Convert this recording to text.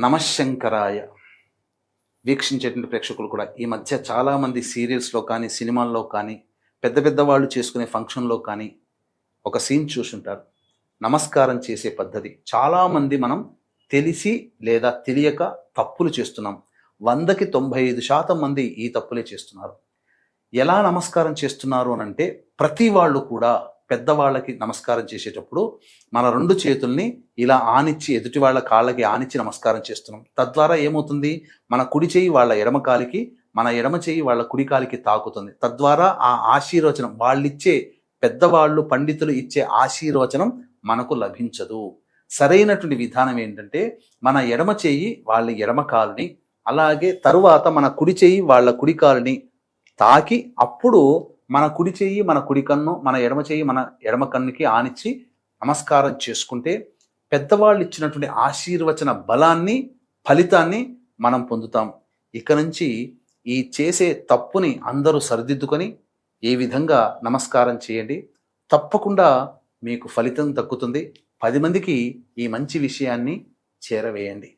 నమశంకరాయ. వీక్షించేటువంటి ప్రేక్షకులు కూడా ఈ మధ్య చాలామంది సీరియల్స్లో కానీ సినిమాల్లో కానీ పెద్ద పెద్ద వాళ్ళు చేసుకునే ఫంక్షన్లో కానీ ఒక సీన్ చూసుంటారు. నమస్కారం చేసే పద్ధతి చాలామంది మనం తెలిసి లేదా తెలియక తప్పులు చేస్తున్నాం. 100కి 95% మంది ఈ తప్పులే చేస్తున్నారు. ఎలా నమస్కారం చేస్తున్నారు అనంటే ప్రతి వాళ్ళు కూడా పెద్దవాళ్ళకి నమస్కారం చేసేటప్పుడు మన 2 చేతుల్ని ఇలా ఆనిచ్చి ఎదుటి వాళ్ళ కాళ్ళకి ఆనిచ్చి నమస్కారం చేస్తున్నాం. తద్వారా ఏమవుతుంది, మన కుడి చేయి వాళ్ళ ఎడమ కాలికి, మన ఎడమ చేయి వాళ్ళ కుడి కాలికి తాకుతుంది. తద్వారా ఆ ఆశీర్వచనం వాళ్ళిచ్చే పెద్దవాళ్ళు పండితులు ఇచ్చే ఆశీర్వచనం మనకు లభించదు. సరైనటువంటి విధానం ఏంటంటే మన ఎడమ చేయి వాళ్ళ ఎడమ కాలుని, అలాగే తరువాత మన కుడి చేయి వాళ్ళ కుడి కాలుని తాకి అప్పుడు మన కుడి చెయ్యి మన కుడి కన్ను, మన ఎడమ చెయ్యి మన ఎడమ కన్నుకి ఆనిచ్చి నమస్కారం చేసుకుంటే పెద్దవాళ్ళు ఇచ్చినటువంటి ఆశీర్వచన బలాన్ని, ఫలితాన్ని మనం పొందుతాం. ఇక నుంచి ఈ చేసే తప్పుని అందరూ సరిదిద్దుకొని ఈ విధంగా నమస్కారం చేయండి. తప్పకుండా మీకు ఫలితం దక్కుతుంది. 10 మందికి ఈ మంచి విషయాన్ని చేరవేయండి.